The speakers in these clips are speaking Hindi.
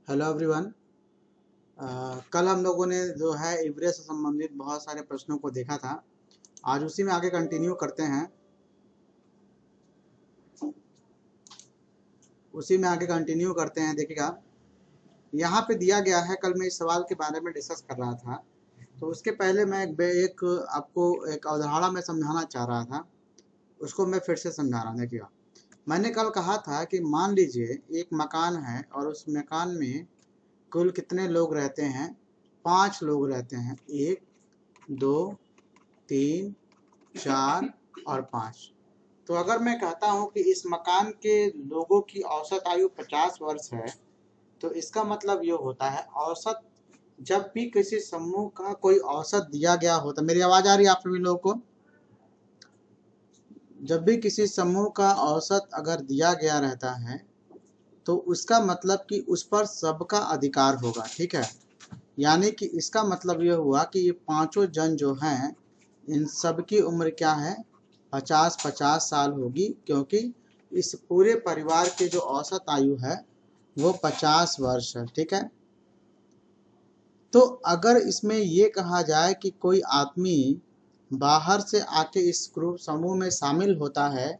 Hello everyone. कल हम लोगों ने जो है एवरेज से संबंधित बहुत सारे प्रश्नों को देखा था। आज उसी में आगे कंटिन्यू करते हैं। देखिएगा, यहाँ पे दिया गया है। कल मैं इस सवाल के बारे में डिस्कस कर रहा था, तो उसके पहले मैं एक आपको एक अवधारणा में समझाना चाह रहा था। उसको मैं फिर से समझा रहा हूँ। देखिएगा, मैंने कल कहा था कि मान लीजिए एक मकान है और उस मकान में कुल कितने लोग रहते हैं? 5 लोग रहते हैं। 1 2 3 4 और 5। तो अगर मैं कहता हूं कि इस मकान के लोगों की औसत आयु 50 वर्ष है, तो इसका मतलब ये होता है औसत। जब भी किसी समूह का कोई औसत दिया गया होता, मेरी आवाज आ रही है आप सभी लोगों को? जब भी किसी समूह का औसत अगर दिया गया रहता है, तो उसका मतलब कि उस पर सबका अधिकार होगा। ठीक है, यानी कि इसका मतलब ये हुआ कि ये पांचों जन जो हैं, इन सब की उम्र क्या है? 50-50 साल होगी, क्योंकि इस पूरे परिवार के जो औसत आयु है वो 50 वर्ष है। ठीक है, तो अगर इसमें ये कहा जाए कि कोई आदमी बाहर से आके इस ग्रुप समूह में शामिल होता है,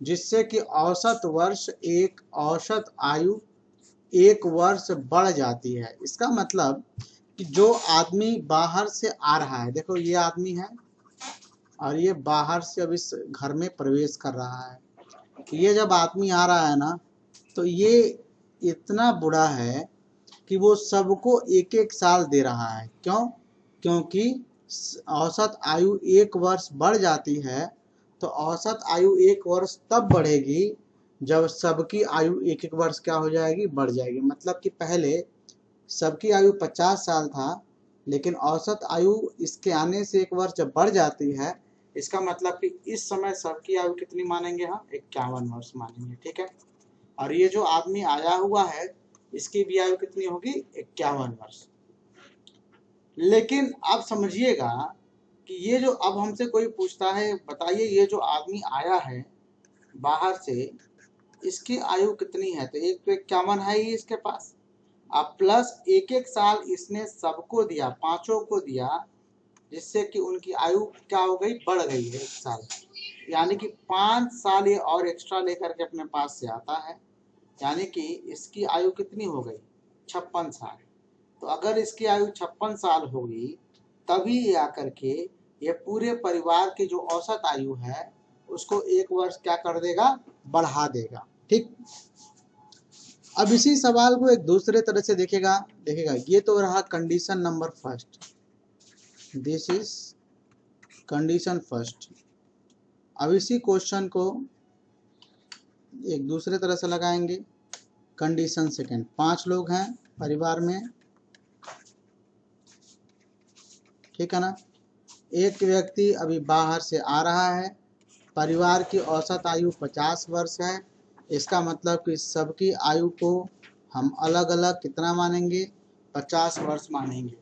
जिससे कि औसत आयु 1 वर्ष बढ़ जाती है, इसका मतलब कि जो आदमी बाहर से आ रहा है, देखो ये आदमी है और ये बाहर से अब इस घर में प्रवेश कर रहा है। ये जब आदमी आ रहा है ना, तो ये इतना बुरा है कि वो सबको 1-1 साल दे रहा है। क्यों? क्योंकि औसत आयु 1 वर्ष बढ़ जाती है। तो औसत आयु 1 वर्ष तब बढ़ेगी जब सबकी आयु 1-1 वर्ष क्या हो जाएगी? बढ़ जाएगी। मतलब कि पहले सबकी आयु 50 साल था, लेकिन औसत आयु इसके आने से 1 वर्ष जब बढ़ जाती है, इसका मतलब कि इस समय सबकी आयु कितनी मानेंगे? हम 51 वर्ष मानेंगे। ठीक है, और ये जो आदमी आया हुआ है, इसकी भी आयु कितनी होगी? 51 वर्ष। लेकिन अब समझिएगा कि ये जो अब हमसे कोई पूछता है, बताइए ये जो आदमी आया है बाहर से, इसकी आयु कितनी है? तो 51 है ही इसके पास। अब प्लस 1-1 साल इसने सबको दिया, पांचों को दिया, जिससे कि उनकी आयु क्या हो गई? बढ़ गई है 1 साल। यानी कि 5 साल ये और एक्स्ट्रा लेकर के अपने पास से आता है, यानी कि इसकी आयु कितनी हो गई? 56 साल। तो अगर इसकी आयु 56 साल होगी, तभी ये आकर के ये पूरे परिवार की जो औसत आयु है उसको 1 वर्ष क्या कर देगा? बढ़ा देगा। ठीक, अब इसी सवाल को एक दूसरे तरह से देखिएगा, ये तो रहा condition number first. This is condition first. अब इसी क्वेश्चन को एक दूसरे तरह से लगाएंगे। कंडीशन सेकंड, 5 लोग हैं परिवार में, ठीक है ना। एक व्यक्ति अभी बाहर से आ रहा है, परिवार की औसत आयु 50 वर्ष है। इसका मतलब कि सबकी आयु को हम अलग अलग कितना मानेंगे? 50 वर्ष मानेंगे।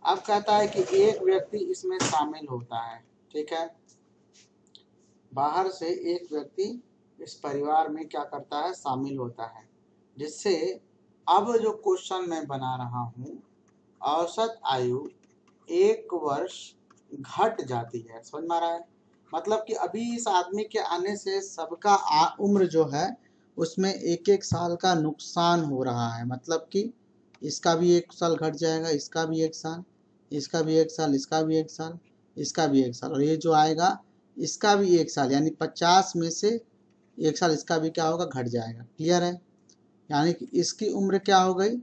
अब कहता है कि एक व्यक्ति इसमें शामिल होता है। ठीक है, बाहर से एक व्यक्ति इस परिवार में क्या करता है? शामिल होता है, जिससे अब जो क्वेश्चन मैं बना रहा हूँ, औसत आयु 1 वर्ष घट जाती है। समझ में आ रहा है? मतलब कि अभी इस आदमी के आने से सबका उम्र जो है उसमें 1-1 साल का नुकसान हो रहा है। मतलब कि इसका भी 1 साल घट जाएगा, इसका भी 1 साल, इसका भी 1 साल, इसका भी 1 साल, इसका भी 1 साल, और ये जो आएगा इसका भी 1 साल, यानी 50 में से 1 साल इसका भी क्या होगा? घट जाएगा। क्लियर है? यानी कि इसकी उम्र क्या हो गई?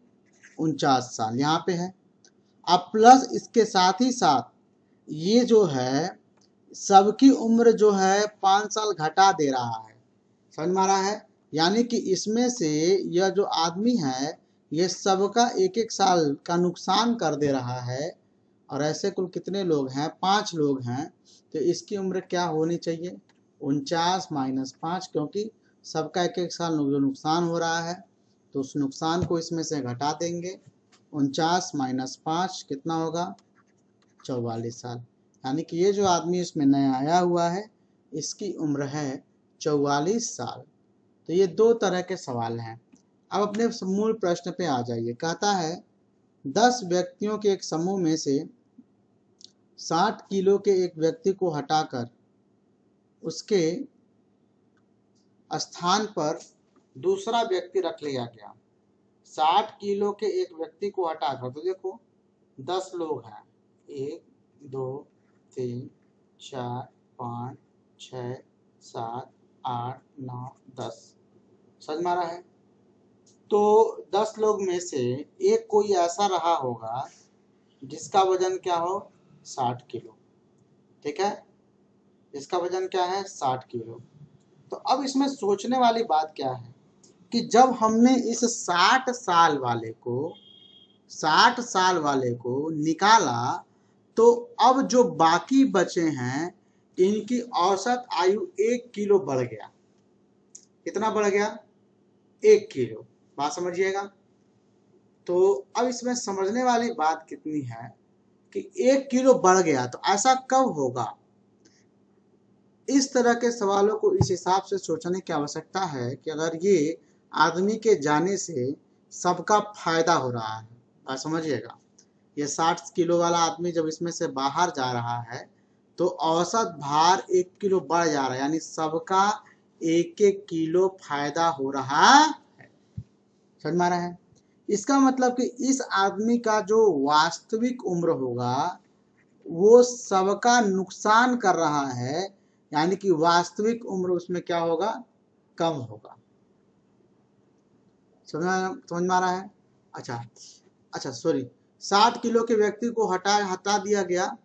49 साल यहाँ पे है। अब प्लस इसके साथ ही साथ ये जो है सबकी उम्र जो है 5 साल घटा दे रहा है। समझ में आ रहा है? यानी कि इसमें से यह जो आदमी है, ये सबका 1-1 साल का नुकसान कर दे रहा है। और ऐसे कुल कितने लोग हैं? 5 लोग हैं। तो इसकी उम्र क्या होनी चाहिए? 49 माइनस 5, क्योंकि सबका 1-1 साल जो नुकसान हो रहा है, तो उस नुकसान को इसमें से घटा देंगे। 49 माइनस 5 कितना होगा? 44 साल। यानी कि ये जो आदमी इसमें नया आया हुआ है, इसकी उम्र है 44 साल। तो ये 2 तरह के सवाल हैं। अब अपने मूल प्रश्न पे आ जाइए। कहता है 10 व्यक्तियों के एक समूह में से 60 किलो के एक व्यक्ति को हटाकर उसके स्थान पर दूसरा व्यक्ति रख लिया गया। 60 किलो के एक व्यक्ति को हटाकर, तो देखो 10 लोग हैं, 1 2 3 4 5 6 7 8 9 10, समझ मारा है। तो 10 लोग में से एक कोई ऐसा रहा होगा जिसका वजन क्या हो, 60 किलो, ठीक है, इसका वजन क्या है, 60 किलो। तो अब इसमें सोचने वाली बात क्या है कि जब हमने इस 60 साल वाले को निकाला, तो अब जो बाकी बचे हैं इनकी औसत आयु 1 किलो बढ़ गया। कितना बढ़ गया, 1 किलो, बात समझिएगा। तो अब इसमें समझने वाली बात कितनी है कि 1 किलो बढ़ गया, तो ऐसा कब होगा। इस तरह के सवालों को इस हिसाब से सोचने की आवश्यकता है कि अगर ये आदमी के जाने से सबका फायदा हो रहा है, बात समझिएगा। ये 60 किलो वाला आदमी जब इसमें से बाहर जा रहा है तो औसत भार 1 किलो बढ़ जा रहा है, यानी सबका 1-1 किलो फायदा हो रहा है, समझ में आ रहा है। इसका मतलब कि इस आदमी का जो वास्तविक उम्र होगा वो सबका नुकसान कर रहा है, यानी कि वास्तविक उम्र उसमें क्या होगा, कम होगा। समझ में आ रहा है। अच्छा सॉरी, 60 किलो के व्यक्ति को हटा दिया गया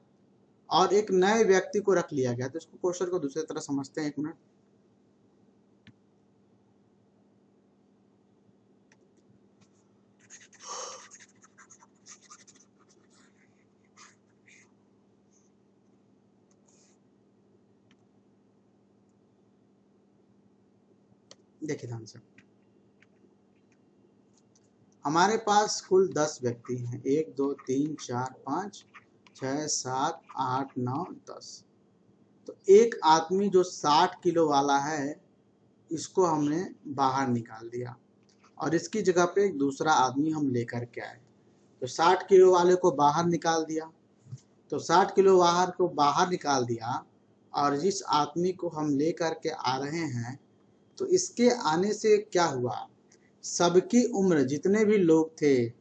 और एक नए व्यक्ति को रख लिया गया। तो इसको क्वेश्चन को दूसरी तरह समझते हैं, एक मिनट। देखिए ध्यान से, हमारे पास कुल 10 व्यक्ति हैं, 1 2 3 4 5 6 7 8 9 10। तो एक आदमी जो 60 किलो वाला है इसको हमने बाहर निकाल दिया और इसकी जगह पे एक दूसरा आदमी हम लेकर के आए। तो 60 किलो वाले को बाहर निकाल दिया, तो 60 किलो को बाहर निकाल दिया और जिस आदमी को हम लेकर के आ रहे हैं, तो इसके आने से क्या हुआ, सबकी उम्र, जितने भी लोग थे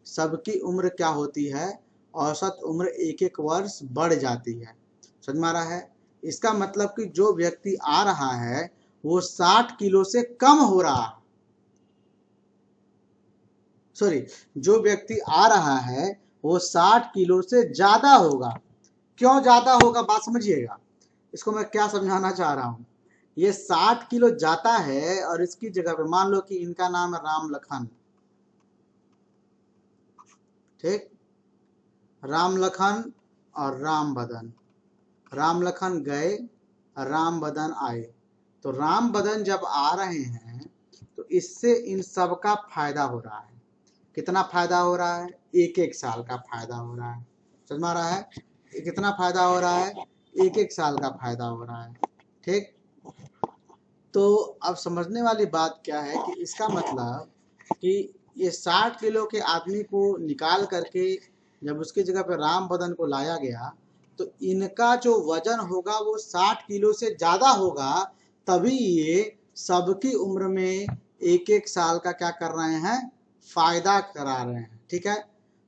सबकी उम्र क्या होती है, औसत उम्र 1-1 वर्ष बढ़ जाती है, समझ में आ रहा है। इसका मतलब कि जो व्यक्ति आ रहा है वो 60 किलो से कम हो रहा है, सॉरी, जो व्यक्ति आ रहा है वो 60 किलो से ज्यादा होगा। क्यों ज्यादा होगा, बात समझिएगा। इसको मैं क्या समझाना चाह रहा हूं, ये 60 किलो जाता है और इसकी जगह पे मान लो कि इनका नाम है राम लखन, ठीक, राम लखन और राम बदन। राम लखन गए, राम बदन आए। तो राम बदन जब आ रहे हैं तो इससे इन सब का फायदा हो रहा है। कितना फायदा हो रहा है, 1-1 साल का फायदा हो रहा है, समझ में आ रहा है। कितना फायदा हो रहा है, 1-1 साल का फायदा हो रहा है, ठीक। तो अब समझने वाली बात क्या है कि इसका मतलब कि ये 60 किलो के आदमी को निकाल करके जब उसकी जगह पर राम बदन को लाया गया, तो इनका जो वजन होगा वो 60 किलो से ज़्यादा होगा, तभी ये सबकी उम्र में 1-1 साल का क्या कर रहे हैं, फायदा करा रहे हैं, ठीक है।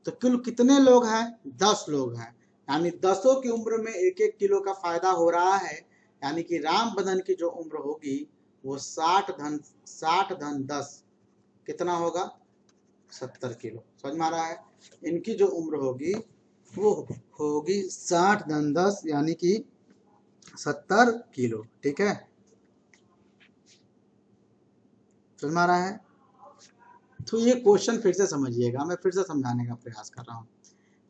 तो कुल कितने लोग हैं, 10 लोग हैं, यानी 10 की उम्र में 1-1 किलो का फायदा हो रहा है, यानी कि राम बदन की जो उम्र होगी वो 60 धन 10 कितना होगा, 70 किलो, समझ में आ रहा है। इनकी जो उम्र होगी वो होगी 60 धन 10 यानी कि 70 किलो, ठीक है, समझ में आ रहा है। तो ये क्वेश्चन फिर से समझिएगा, मैं फिर से समझाने का प्रयास कर रहा हूँ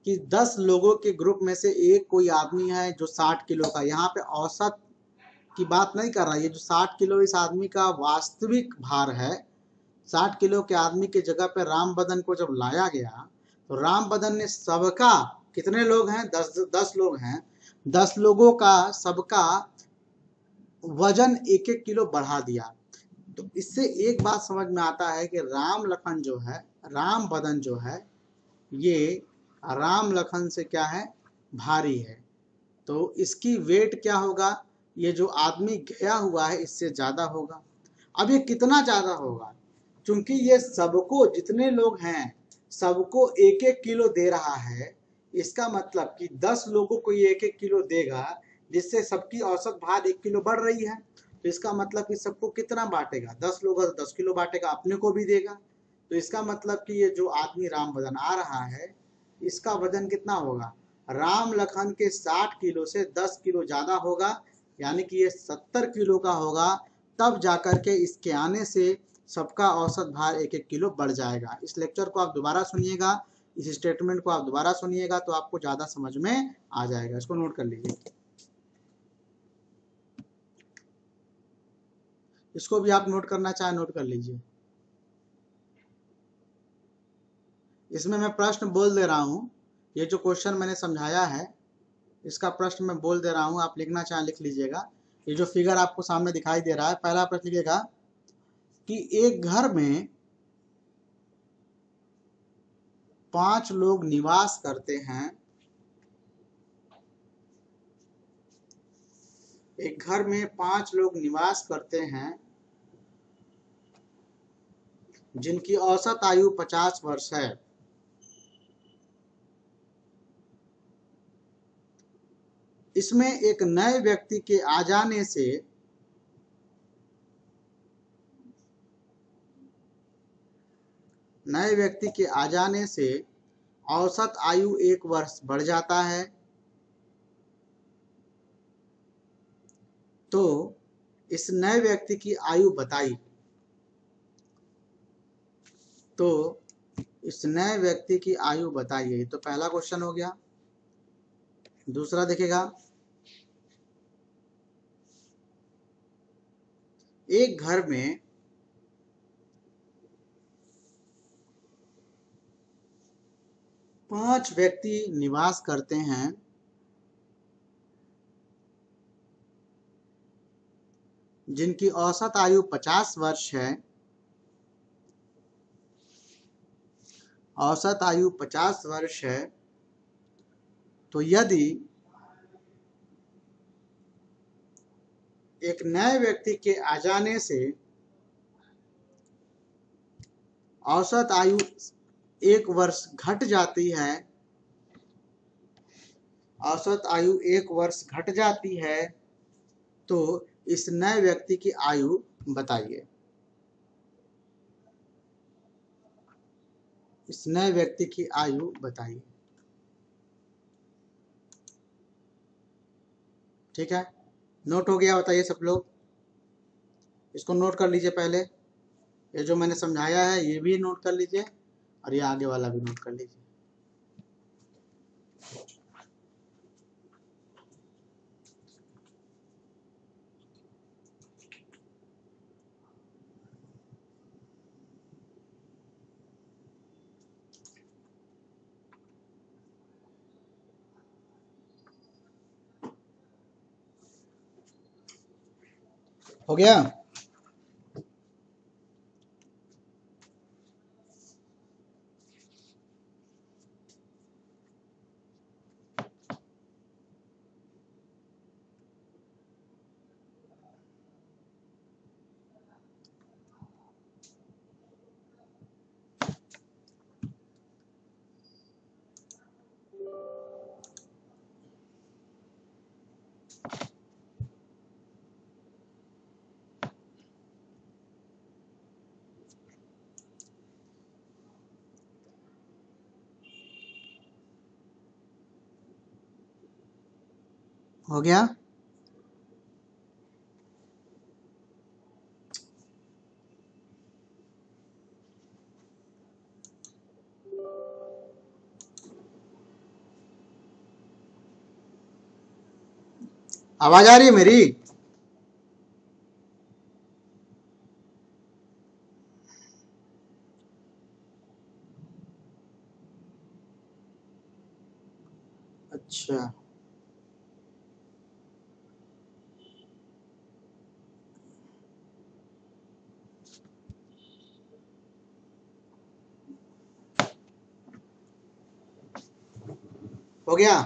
कि 10 लोगों के ग्रुप में से एक कोई आदमी है जो 60 किलो का, यहाँ पे औसत की बात नहीं कर रहा है, ये जो 60 किलो इस आदमी का वास्तविक भार है। 60 किलो के आदमी के जगह पे राम बदन को जब लाया गया तो राम बदन ने सबका, कितने लोग हैं, 10 लोग हैं, 10 लोगों का सबका वजन 1-1 किलो बढ़ा दिया। तो इससे एक बात समझ में आता है कि राम लखन जो है, राम बदन जो है, ये राम लखन से क्या है, भारी है। तो इसकी वेट क्या होगा, ये जो आदमी गया हुआ है इससे ज्यादा होगा। अब ये कितना ज्यादा होगा, क्योंकि ये सबको, जितने लोग हैं सबको एक एक किलो दे रहा है। इसका मतलब कि 10 लोगों को ये एक एक किलो देगा, जिससे सबकी औसत भार 1 किलो बढ़ रही है। तो इसका मतलब कि सबको कितना बांटेगा, 10 लोग 10 किलो बांटेगा, अपने को भी देगा। तो इसका मतलब कि ये जो आदमी राम बदन आ रहा है, इसका वजन कितना होगा, राम लखन के 60 किलो से 10 किलो ज्यादा होगा, यानी कि ये 70 किलो का होगा। तब जाकर के इसके आने से सबका औसत भार 1-1 किलो बढ़ जाएगा। इस लेक्चर को आप दोबारा सुनिएगा, इस स्टेटमेंट को आप दोबारा सुनिएगा, तो आपको ज्यादा समझ में आ जाएगा। इसको नोट कर लीजिए, इसको भी आप नोट करना चाहे नोट कर लीजिए। इसमें मैं प्रश्न बोल दे रहा हूँ, ये जो क्वेश्चन मैंने समझाया है इसका प्रश्न मैं बोल दे रहा हूँ, आप लिखना चाहे लिख लीजिएगा। ये जो फिगर आपको सामने दिखाई दे रहा है, पहला प्रश्न लिखिएगा कि एक घर में 5 लोग निवास करते हैं। एक घर में 5 लोग निवास करते हैं जिनकी औसत आयु 50 वर्ष है। इसमें एक नए व्यक्ति के आ जाने से औसत आयु 1 वर्ष बढ़ जाता है। तो इस नए व्यक्ति की आयु बताइए। तो इस नए व्यक्ति की आयु बताइए। तो पहला क्वेश्चन हो गया। दूसरा देखिएगा, एक घर में 5 व्यक्ति निवास करते हैं जिनकी औसत आयु 50 वर्ष है। औसत आयु 50 वर्ष है। तो यदि एक नए व्यक्ति के आ जाने से औसत आयु 1 वर्ष घट जाती है, औसत आयु 1 वर्ष घट जाती है, तो इस नए व्यक्ति की आयु बताइए। इस नए व्यक्ति की आयु बताइए। ठीक है, नोट हो गया, बताइए सब लोग। इसको नोट कर लीजिए पहले, ये जो मैंने समझाया है ये भी नोट कर लीजिए, और ये आगे वाला भी नोट कर लीजिए। हो गया। हो गया। आवाज आ रही है मेरी? अच्छा, हो गया?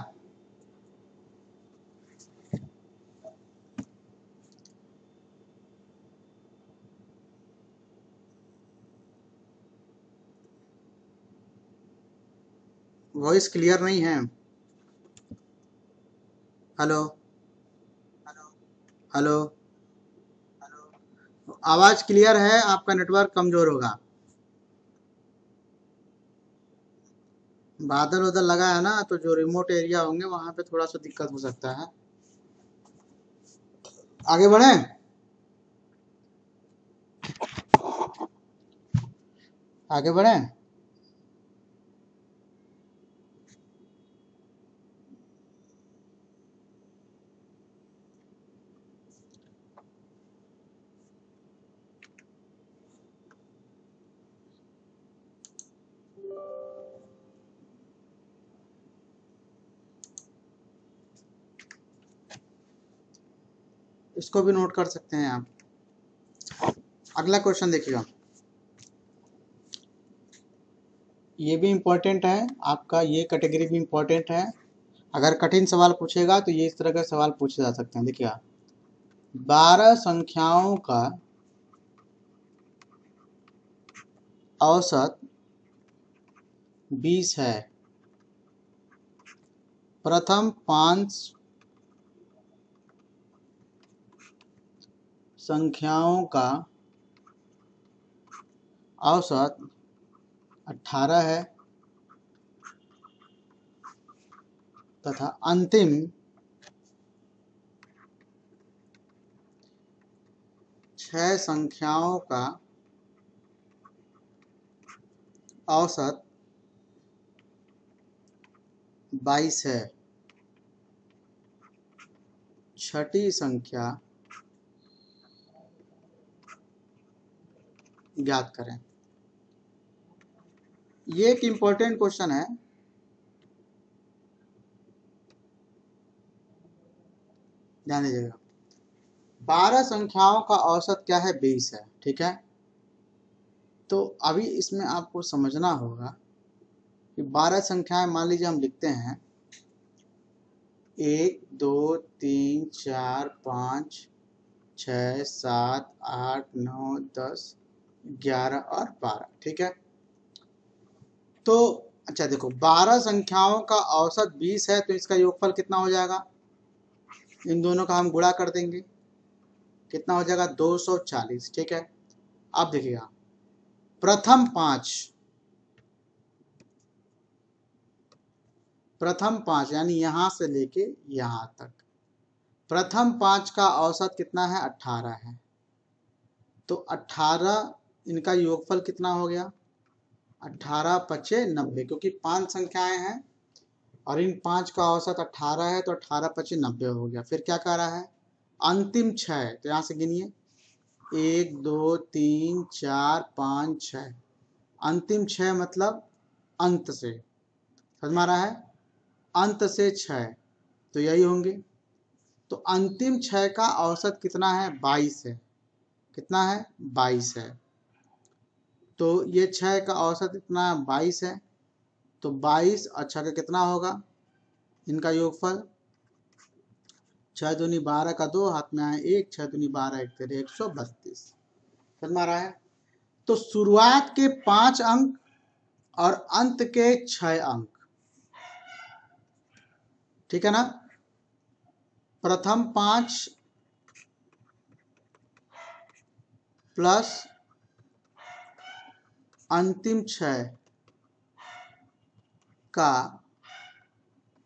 वॉइस क्लियर नहीं है। हेलो हेलो, आवाज क्लियर है, आपका नेटवर्क कमजोर होगा। बादल उधर लगा है ना, तो जो रिमोट एरिया होंगे वहां पे थोड़ा सा दिक्कत हो सकता है। आगे बढ़े? आगे बढ़े? इसको भी नोट कर सकते हैं आप। अगला क्वेश्चन देखिएगा, ये भी इम्पोर्टेंट है आपका, ये कैटेगरी भी इम्पोर्टेंट है। अगर कठिन सवाल पूछेगा तो ये इस तरह के सवाल पूछे जा सकते हैं। देखिएगा, 12 संख्याओं का औसत 20 है। प्रथम 5 संख्याओं का औसत 18 है तथा अंतिम 6 संख्याओं का औसत 22 है। छठी संख्या ज्ञात करें। ये एक इम्पोर्टेंट क्वेश्चन है। ध्यान दीजिएगा, 12 संख्याओं का औसत क्या है? 20 है, ठीक है। तो अभी इसमें आपको समझना होगा कि 12 संख्याएं मान लीजिए हम लिखते हैं 1 2 3 4 5 6 7 8 9 10 11 और 12, ठीक है। तो अच्छा देखो, 12 संख्याओं का औसत 20 है, तो इसका योगफल कितना हो जाएगा? इन दोनों का हम गुणा कर देंगे, कितना हो जाएगा? 240, ठीक है। अब देखिएगा, प्रथम पांच यानी यहां से लेके यहां तक, प्रथम 5 का औसत कितना है? 18 है। तो 18, इनका योगफल कितना हो गया? 18 पचे 90, क्योंकि 5 संख्याएं हैं और इन 5 का औसत 18 है, तो 18 पचे 90 हो गया। फिर क्या कह रहा है? अंतिम 6, तो यहां से गिनिए 1 2 3 4 5 6, अंतिम 6 मतलब अंत से, समझ में आ रहा है? अंत से 6, तो यही होंगे। तो अंतिम 6 का औसत कितना है? 22 है। कितना है? 22 है। तो ये 6 का औसत इतना 22 है, तो 22 और 6 का कितना होगा? इनका योगफल 6 दूनी 12 का 2, हाथ में आए 1, 6 दूनी 12 1 तेरे 132, समझ में आ रहा है? तो शुरुआत के 5 अंक और अंत के 6 अंक, ठीक है ना। प्रथम 5 प्लस अंतिम 6 का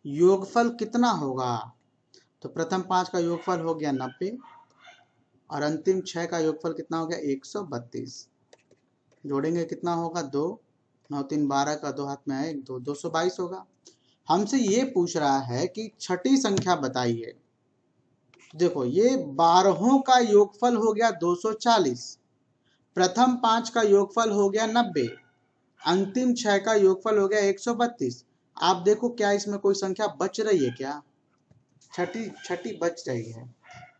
योगफल कितना होगा? तो प्रथम 5 का योगफल हो गया 90 और अंतिम 6 का योगफल कितना हो गया? 132। जोड़ेंगे कितना होगा? 2 9 3 12 का 2, हाथ में आए 1 2, 222 होगा। हमसे ये पूछ रहा है कि छठी संख्या बताइए। देखो, ये 12 का योगफल हो गया 240, प्रथम 5 का योगफल हो गया 90, अंतिम 6 का योगफल हो गया 132। आप देखो, क्या इसमें कोई संख्या बच रही है क्या? छठी छठी बच रही है,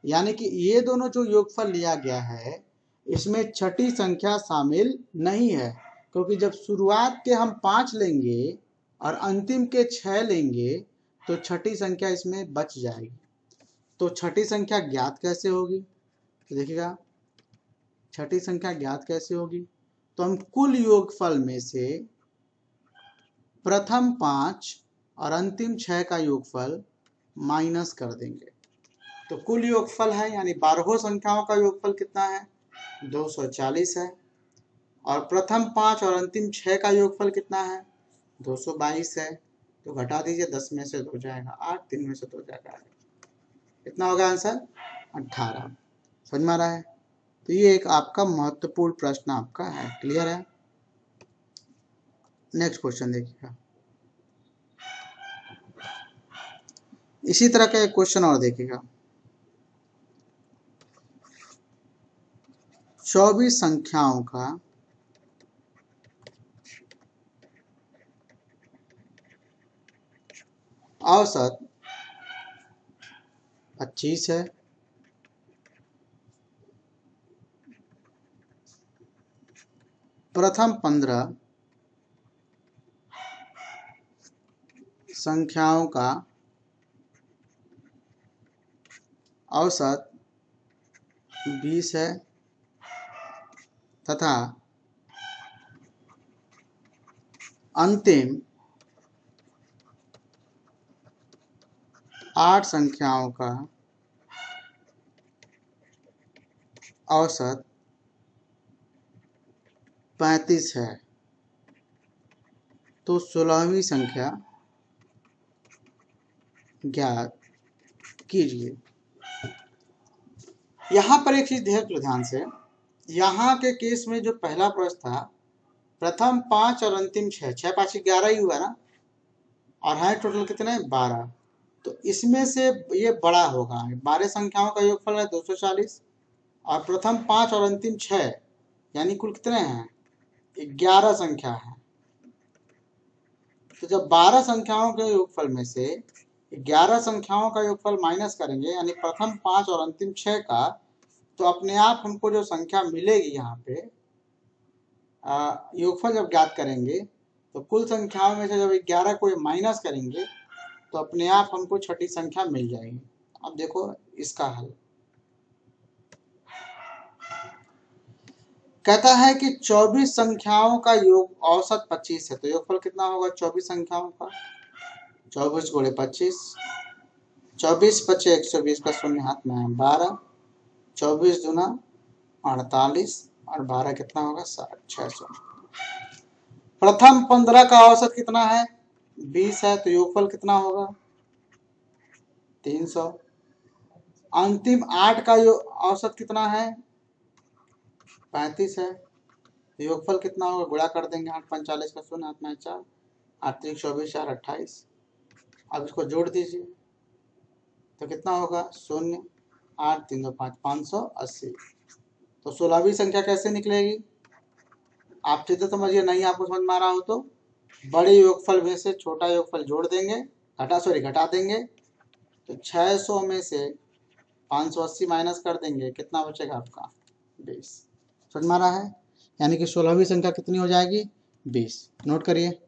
यानी कि ये दोनों जो योगफल लिया गया है इसमें छठी संख्या शामिल नहीं है, क्योंकि जब शुरुआत के हम 5 लेंगे और अंतिम के 6 लेंगे, तो छठी संख्या इसमें बच जाएगी। तो छठी संख्या ज्ञात कैसे होगी, तो देखिएगा छठी संख्या ज्ञात कैसे होगी, तो हम कुल योगफल में से प्रथम 5 और अंतिम 6 का योगफल माइनस कर देंगे। तो कुल योगफल है यानी 12 संख्याओं का योगफल कितना है, 240 है। और प्रथम 5 और अंतिम 6 का योगफल कितना है, 222 है। तो घटा दीजिए, 10 में से 2 जाएगा 8, 3 में से 2 जाएगा 8, कितना होगा आंसर, 18। समझ में आ रहा है। तो ये एक आपका महत्वपूर्ण प्रश्न आपका है। क्लियर है। नेक्स्ट क्वेश्चन देखिएगा, इसी तरह का एक क्वेश्चन और देखिएगा। 24 संख्याओं का औसत 25 है। प्रथम 15 संख्याओं का औसत 20 है तथा अंतिम 8 संख्याओं का औसत 35 है। तो 16वीं संख्या ज्ञात कीजिए। यहाँ पर एक चीज देख लो ध्यान से, यहाँ के केस में जो पहला प्रश्न था, प्रथम 5 और अंतिम 6, 6 5 11 ही हुआ ना, और है टोटल कितने 12। तो इसमें से ये बड़ा होगा, 12 संख्याओं का योगफल है 240, और प्रथम 5 और अंतिम 6 यानी कुल कितने हैं, 11 संख्या है। तो जब 12 संख्याओं के योगफल में से 11 संख्याओं का योगफल माइनस करेंगे यानी प्रथम 5 और अंतिम 6 का, तो अपने आप हमको जो संख्या मिलेगी यहाँ पे योगफल जब ज्ञात करेंगे तो कुल संख्याओं में से जब 11 को माइनस करेंगे तो अपने आप हमको छठी संख्या मिल जाएगी। अब देखो इसका हल, कहता है कि 24 संख्याओं का योग औसत 25 है। तो योगफल कितना होगा 24 संख्याओं का, 24 गुणे 25, 24 25 120 का शून्य हाथ में है 12, 24 दूना 48 और 12 कितना होगा 60, 600। प्रथम 15 का औसत कितना है 20 है, तो योगफल कितना होगा 300। अंतिम 8 का औसत कितना है 35 है, तो योगफल कितना होगा, गुणा कर देंगे 8 45 का शून्य हाथ में 4, 8 3 24 4 28। अब इसको जोड़ दीजिए तो कितना होगा 0 8 3 2 5 580। तो 16वीं संख्या कैसे निकलेगी, आप सीधे समझिए, नहीं आपको समझ में आ रहा हो तो बड़े योगफल में से छोटा योगफल जोड़ देंगे, घटा देंगे। तो 600 में से 580 माइनस कर देंगे, कितना बचेगा आपका 20। समझ में आ रहा है। यानी कि 16वीं संख्या कितनी हो जाएगी 20। नोट करिए।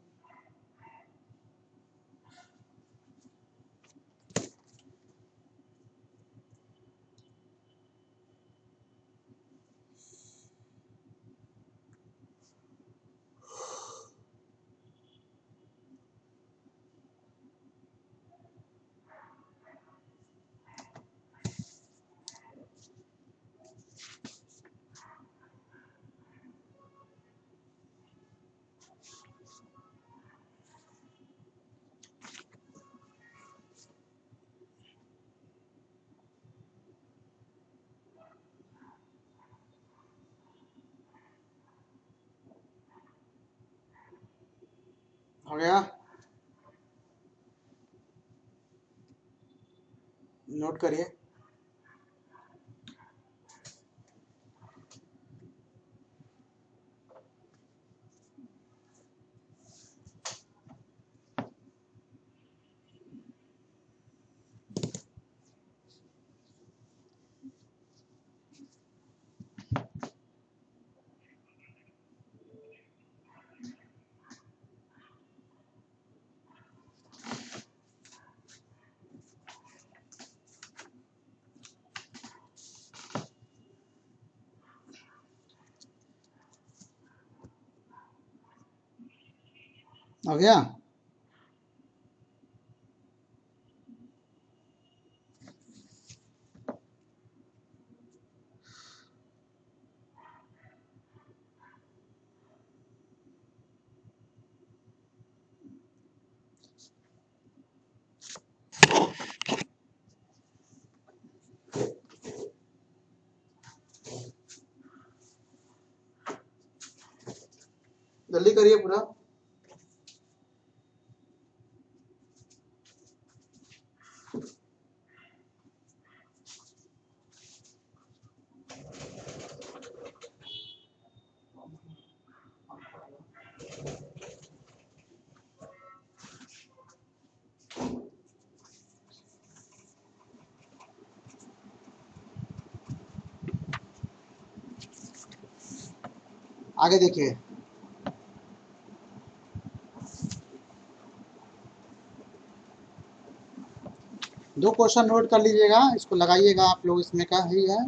हो गया, नोट करिए। हो गया। जल्दी करिए पूरा। आगे देखिए, दो क्वेश्चन नोट कर लीजिएगा, इसको लगाइएगा आप लोग, इसमें का ही है।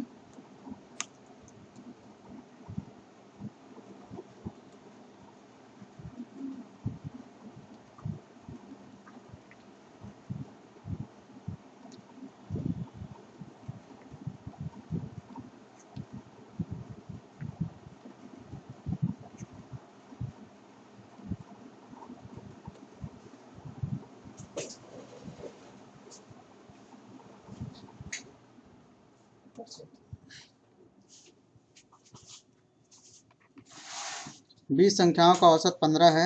बीस संख्याओं का औसत 15 है।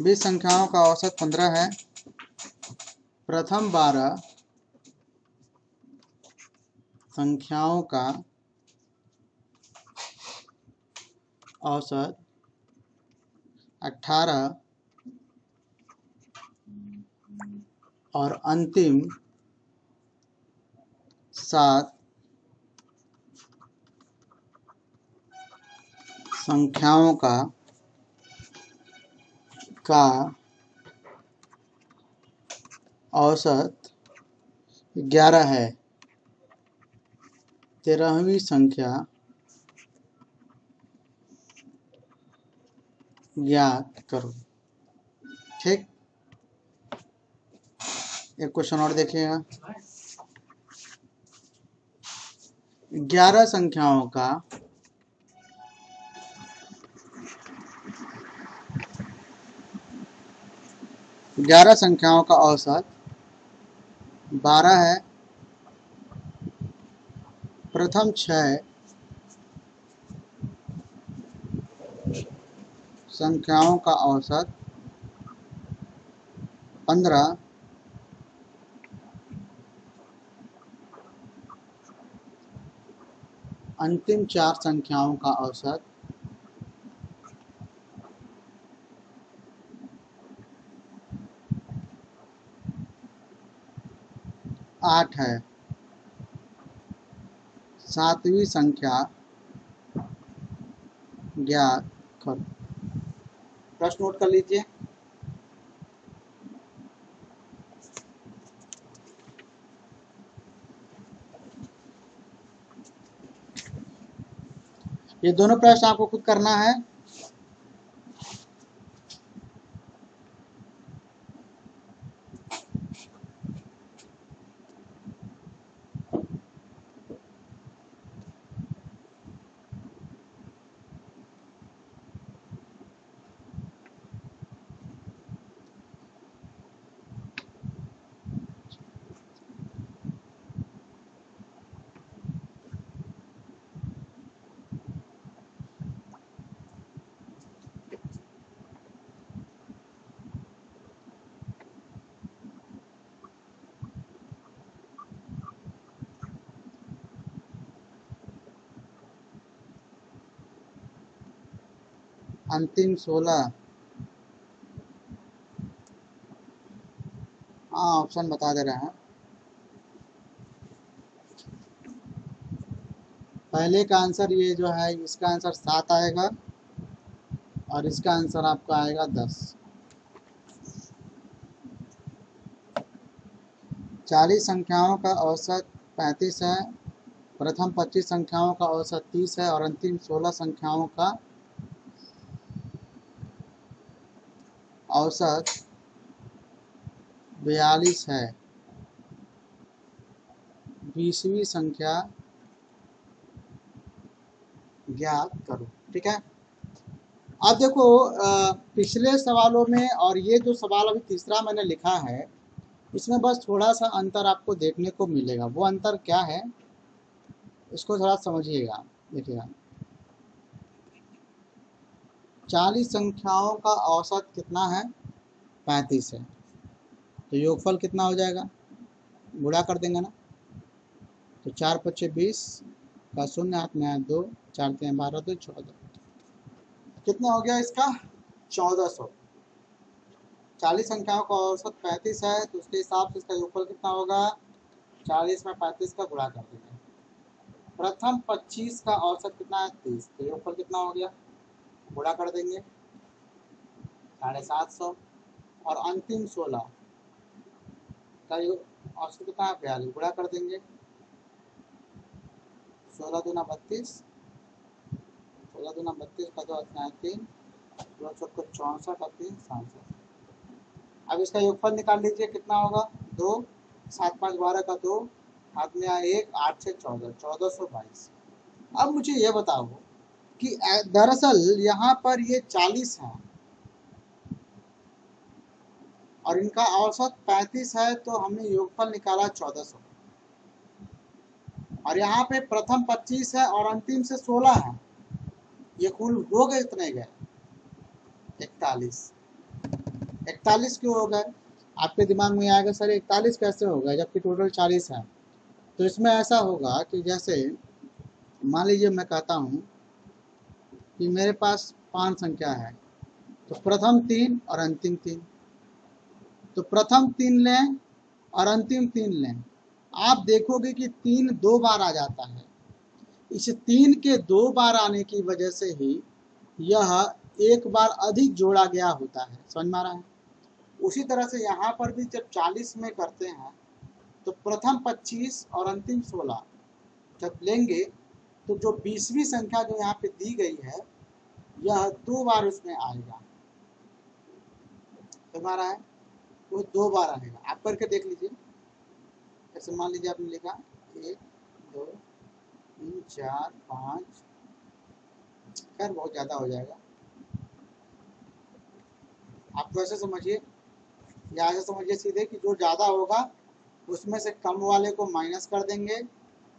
बीस संख्याओं का औसत 15 है। प्रथम 12 संख्याओं का औसत 18 और अंतिम 7 संख्याओं का औसत 11 है। 13वीं संख्या ज्ञात करो। ठीक, एक क्वेश्चन और देखिएगा। 11 संख्याओं का औसत 12 है। प्रथम 6 संख्याओं का औसत 15। अंतिम 4 संख्याओं का औसत 8 है। 7वीं संख्या ज्ञात करो। प्रश्न नोट कर लीजिए। ये दोनों प्रश्न आपको खुद करना है। अंतिम 16। हाँ, ऑप्शन बता दे रहे हैं। पहले का आंसर ये जो है, इसका आंसर 7 आएगा और इसका आंसर आपका आएगा 10। 40 संख्याओं का औसत 35 है, प्रथम 25 संख्याओं का औसत 30 है और अंतिम 16 संख्याओं का औसत 42 है। 20वीं संख्या ज्ञात करो। ठीक है, अब देखो पिछले सवालों में और ये जो सवाल अभी तीसरा मैंने लिखा है, इसमें बस थोड़ा सा अंतर आपको देखने को मिलेगा। वो अंतर क्या है इसको थोड़ा समझिएगा। देखिएगा, 40 संख्याओं का औसत कितना है? 35 है। तो योगफल कितना हो जाएगा? गुणा कर देंगे ना। तो 4 पच्चे 20 का शून्य हाथ में है 2, 4 3 12 2 14। कितना हो गया इसका? 1400। 40 संख्याओं का औसत 35 है, तो उसके हिसाब से इसका योगफल कितना होगा? 40 में 35 का गुणा कर देंगे। प्रथम 25 का औसत कितना है? 30। तो योगफल कितना हो गया? गुणा कर देंगे 750। और अंतिम 16 का औसत कितना है? 42। गुणा कर देंगे 16 दूना 32, 16 दूना 32 का 2 3, 2 चौको 64 और 3 67। अब इसका योगफल निकाल लीजिए, कितना होगा? 2, 7 5 12 का 2, हाथ में आया 1, 8 6 14, 1422। अब मुझे ये बताओ कि दरअसल यहाँ पर ये 40 है और इनका औसत 35 है, तो हमने योगफल निकाला 1400। और यहाँ पे प्रथम 25 है और अंतिम से 16 है, ये कुल हो गए इतने गए 41। 41 क्यों हो गए? आपके दिमाग में आएगा सर 41 कैसे हो गए जबकि टोटल 40 है। तो इसमें ऐसा होगा कि जैसे मान लीजिए मैं कहता हूँ कि मेरे पास 5 संख्या है, तो प्रथम 3 और अंतिम 3। तो प्रथम 3 लें और अंतिम 3 लें, आप देखोगे कि 3 2 बार आ जाता है। इस 3 के 2 बार आने की वजह से ही यह एक बार अधिक जोड़ा गया होता है। समझ में आ रहा है? उसी तरह से यहाँ पर भी जब 40 में करते हैं तो प्रथम 25 और अंतिम 16 जब लेंगे तो जो 20वीं संख्या जो यहाँ पे दी गई है यह 2 बार उसमें आएगा। समझ में आ रहा है? वो 2 बार आएगा। आप करके देख लीजिए। जैसे मान लीजिए आपने लिखा 1 2 3 4 5, खैर बहुत ज़्यादा हो जाएगा। आप तो ऐसे समझिए या ऐसे समझिए सीधे कि जो ज़्यादा होगा उसमें से कम वाले को माइनस कर देंगे,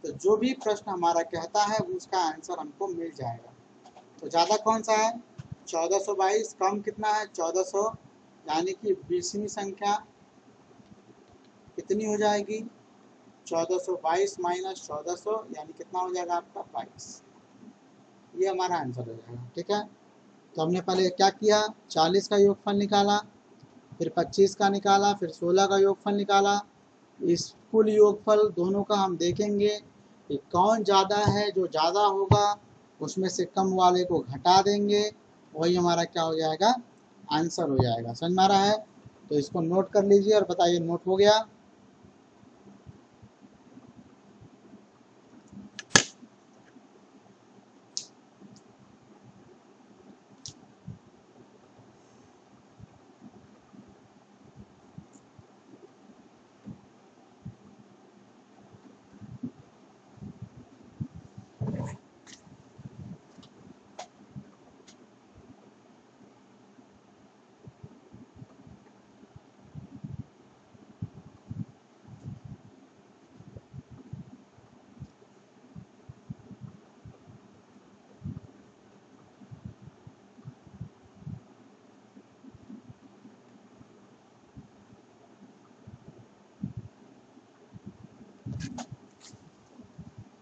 तो जो भी प्रश्न हमारा कहता है उसका आंसर हमको मिल जाएगा। तो ज़्यादा कौन सा है? 1422। कम कितना है? 1400। यानी कि 20वीं संख्या कितनी हो जाएगी? 1422 माइनस 1400, यानी कितना हो जाएगा आपका? 22। ये हमारा आंसर हो जाएगा। ठीक है, तो हमने पहले क्या किया? 40 का योगफल निकाला, फिर 25 का निकाला, फिर 16 का योगफल निकाला। इस कुल योगफल दोनों का हम देखेंगे कि कौन ज़्यादा है। जो ज़्यादा होगा उसमें से कम वाले को घटा देंगे, वही हमारा क्या हो जाएगा? आंसर हो जाएगा। समझ में आ रहा है? तो इसको नोट कर लीजिए और बताइए नोट हो गया?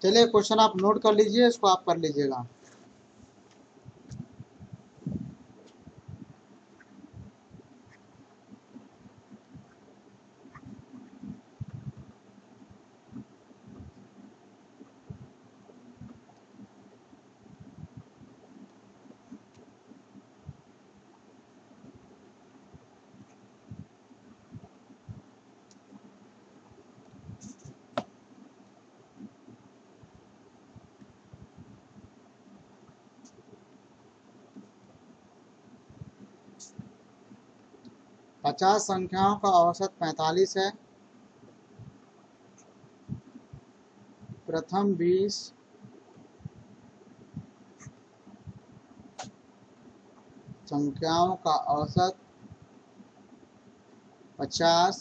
चलिए क्वेश्चन आप नोट कर लीजिए, इसको आप कर लीजिएगा। 50 संख्याओं का औसत 45 है। प्रथम 20 संख्याओं का औसत 50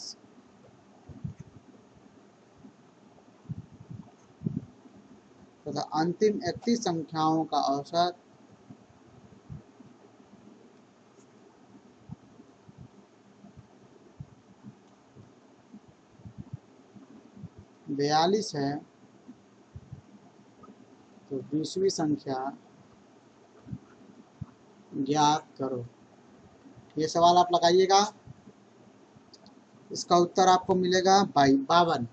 तथा अंतिम 31 संख्याओं का औसत 42 है। तो 20वीं संख्या ज्ञात करो। ये सवाल आप लगाइएगा, इसका उत्तर आपको मिलेगा 52।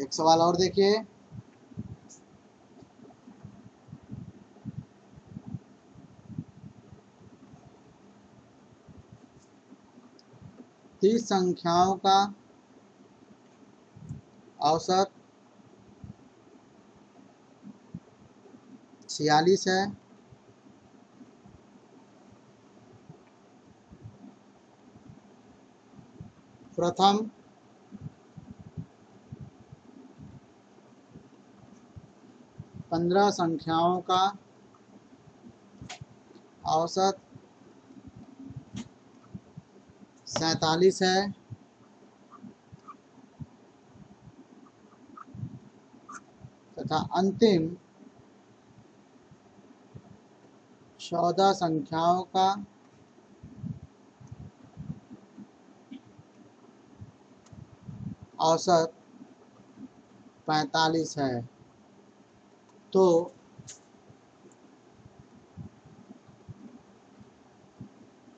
एक सवाल और देखिए। तीस संख्याओं का औसत 46 है। प्रथम 15 संख्याओं का औसत 47 है। तथा अंतिम 14 संख्याओं का औसत 45 है। तो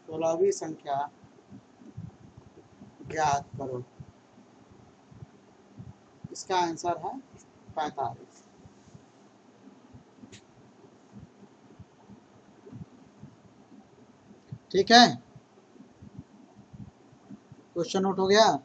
16वीं संख्या ज्ञात करो। इसका आंसर है 45। ठीक है, क्वेश्चन नोट हो गया।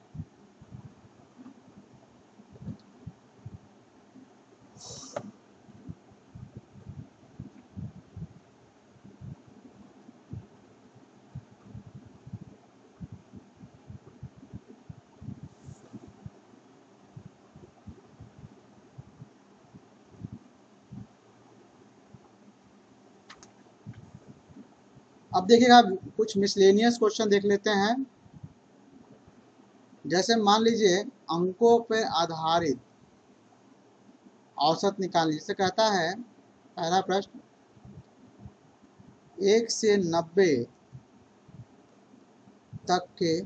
अब देखिएगा, कुछ मिसलेनियस क्वेश्चन देख लेते हैं। जैसे मान लीजिए अंकों पर आधारित औसत निकालिए। जैसे कहता है पहला प्रश्न, 1 से 90 तक के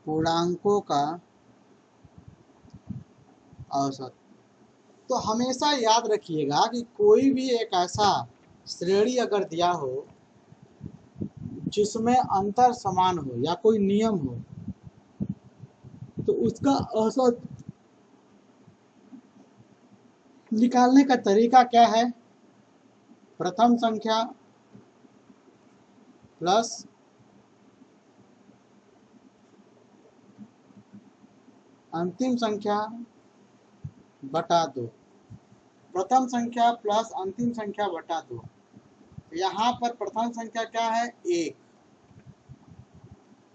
पूर्णांकों का औसत। तो हमेशा याद रखिएगा कि कोई भी एक ऐसा श्रेणी अगर दिया हो जिसमें अंतर समान हो या कोई नियम हो, तो उसका औसत निकालने का तरीका क्या है? प्रथम संख्या प्लस अंतिम संख्या बटा 2। प्रथम संख्या प्लस अंतिम संख्या बटा 2। यहाँ पर प्रथम संख्या क्या है? 1।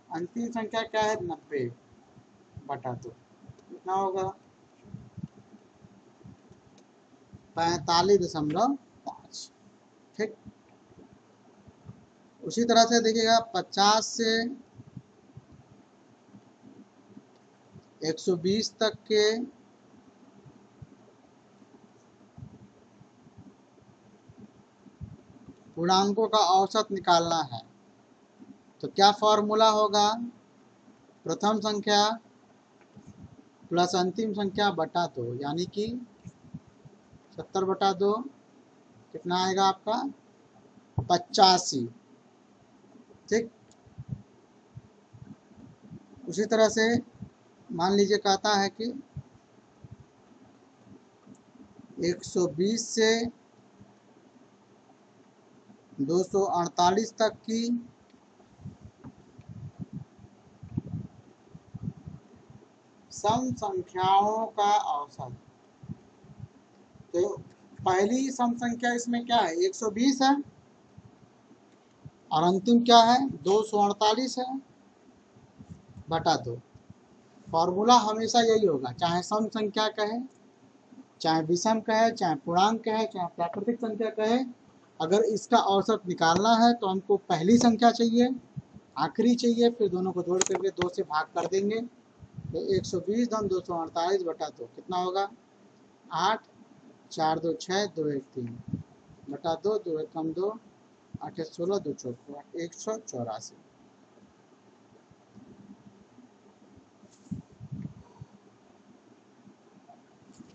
अंतिम संख्या क्या है? 90 बटा 2। कितना होगा? 45.5। ठीक। उसी तरह से देखिएगा 50 से 120 तक के पूर्णांकों का औसत निकालना है। तो क्या फॉर्मूला होगा? प्रथम संख्या प्लस अंतिम संख्या बटा 2, यानी कि 70 बटा 2 कितना आएगा आपका? 85। ठीक। उसी तरह से मान लीजिए कहता है कि 120 से 248 तक की सम संख्याओं का औसत। तो पहली सम संख्या इसमें क्या है, 120 है, और अंतिम क्या है, 248 है बटा 2। फॉर्मूला हमेशा यही होगा, चाहे सम संख्या कहे, चाहे विषम कहे, चाहे पूर्णांक कहे, चाहे प्राकृतिक संख्या कहे, अगर इसका औसत निकालना है तो हमको पहली संख्या चाहिए, आखिरी चाहिए, फिर दोनों को जोड़ करके 2 से भाग कर देंगे। तो 120 धन 248 बटा 2 कितना होगा, 8, 4 2 6, 2 1 3 बटा 2, 2 1 कम 2, 8 1 16, 2 4 184।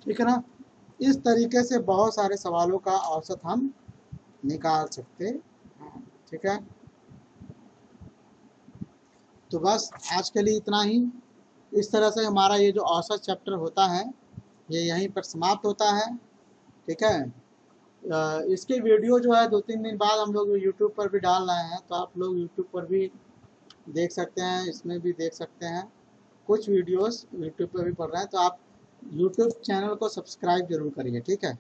ठीक है ना। इस तरीके से बहुत सारे सवालों का औसत हम निकाल सकते हैं। ठीक है, तो बस आज के लिए इतना ही। इस तरह से हमारा ये जो औसत चैप्टर होता है ये यहीं पर समाप्त होता है। ठीक है, इसके वीडियो जो है 2-3 दिन बाद हम लोग यूट्यूब पर भी डाल रहे हैं, तो आप लोग यूट्यूब पर भी देख सकते हैं, इसमें भी देख सकते हैं। कुछ वीडियोस यूट्यूब पर भी पड़ रहे हैं, तो आप यूट्यूब चैनल को सब्सक्राइब जरूर करिए। ठीक है।